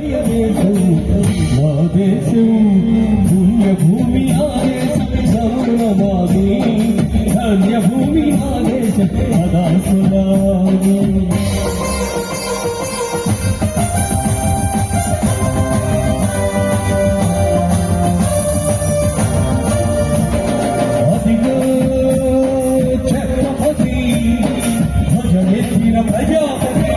మా దేశం పుణ్యభూమి ఆదేశం ధాన్యభూమి ఆదేశం సదాసులామి అదిగో ఛత్రపతి భజనెత్తిన ప్రజాపతి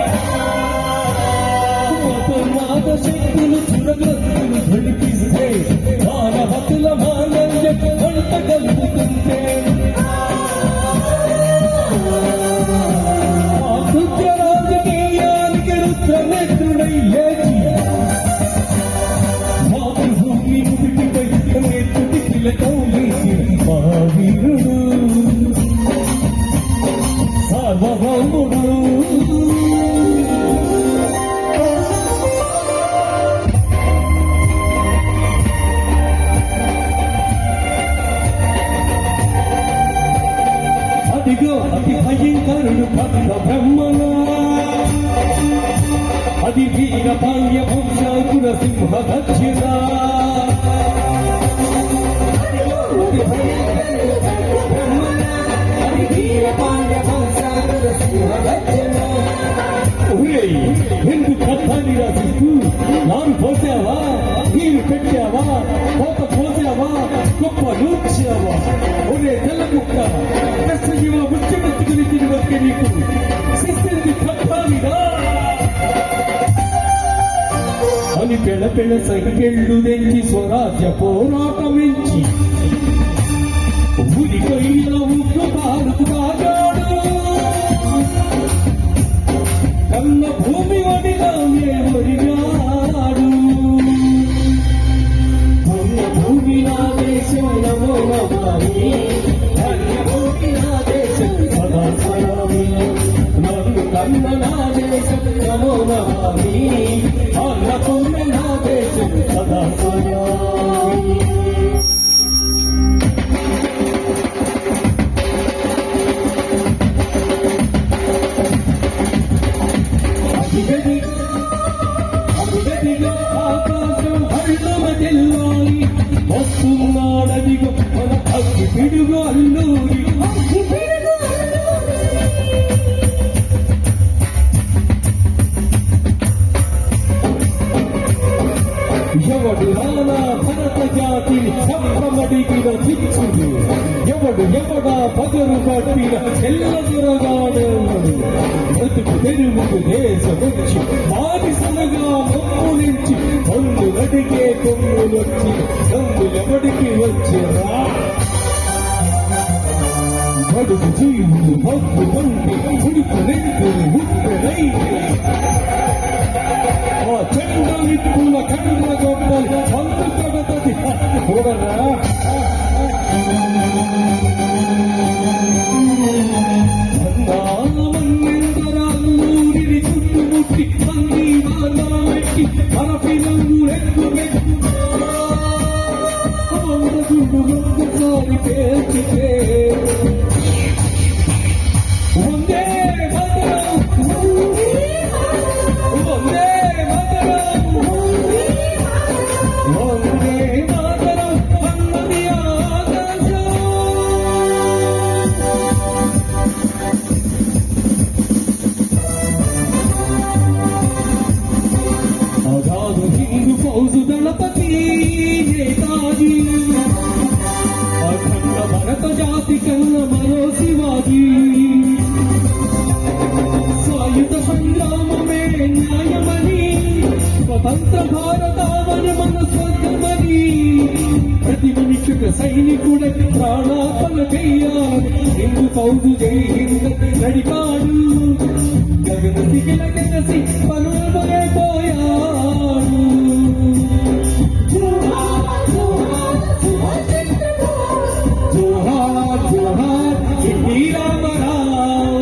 శక్తులు చురగతులు ధడిపిస్తే మానవతుల మానవ్యం వంట కలుపుతుంటే ఆధుత్య రాజకీయానికి రుద్రనేత్రుడై లేచి మాతృభూమి ముడిపై నేత్రుడి తిలకం వేసి మా వీరుడు సార్వభౌముడు అదిగో అతి భయంకరుడు భక్త బ్రహ్మణ అది వీర పాండ్య వంశాకుల సింహ దక్షిణ ఎందుకు కథాన్ని రాసిస్తూ నాను పోసావా నీరు పెట్టావా కోత పోసావా గొప్ప నూర్చావా ఒరే తెల్లగుక్క కష్టజీవ ముచ్చెమెత్తుకుని తిని బతికే నీకు శిస్తిని కథానిరా అని పెళ్ళ పెళ్ళ సంఖ్యళ్ళు తెంచి స్వరాజ్య పోరాటమించి ఉరికొయ్యిన ఉగ్గు పాలకు తాగాడు కన్న భూమి వడిగానే ఒడిగాడు భూమి నా దేశం నమో నమామి భూమి నా దేశం సదా సలామి నన్ను కన్న నా దేశం నమో నమామి అన్నపూర్ణ నా దేశం సదా సలామి ఆకాశం హరితమదిల్లాలి వస్తున్నాడదిగో మన అగ్గి పిడుగు అల్లూరి ఎవడు రానా భరత జాతిని సంభ్రమడిగిన దిక్కుడు ఎవడా పగరు పట్టిన చెల్లదురగాడేవాడు బతుకు తెరువుకు దేశమొచ్చి బానిసలుగా మొమ్ములించి కొమ్ము నడిగే కొమ్ములొచ్చి దమ్ములెవడికి వచ్చిరా బడుగు జీవులు మగ్గు పంపి ఉడుకు నెంపులు ఉప్పెనై ఆ చెండ నిప్పుల కండ్ర గొప్పలు అందు కడతది చూడరా ఊరిని చుట్టుముట్టి మంది పెట్టి అరపినంగు ఎక్కువ ఒక్కసారి పేర్చితే వందే మదరం వందే మదరం వందే మదరం అన్నది ఆకాశం ఆజాదు హిందూ ఫౌజు దళపతి నేతాజీ అఖండ భరత జాతి కన్న మరో శివాజీ సాయుధ సంగ్రామమే న్యాయమని స్వతంత్ర భారతావని మన స్వర్గమని ప్రతి మనిషిక సైనికుడ ప్రాణాపన చెయ్యాలి హిందూ ఫౌజు జై హింద్ నడిపాడు గగన దిగిల గెలసి పనులైపోయాడు జోహార్ జోహార్ ఎన్టీ రామారావు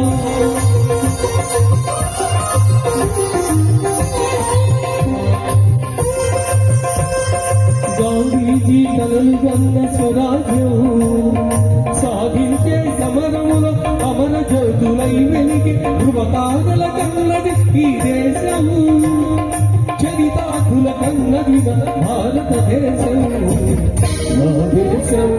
గాంధీజీ కలలు కన్న స్వరాజ్యం సాధించే సమరములో అమర జ్యోతులై వెలిగి ధృవతారల కన్నది ఈ దేశము చరితార్థ సిద్ధుల కన్నదిన భారతదేశం నా దేశం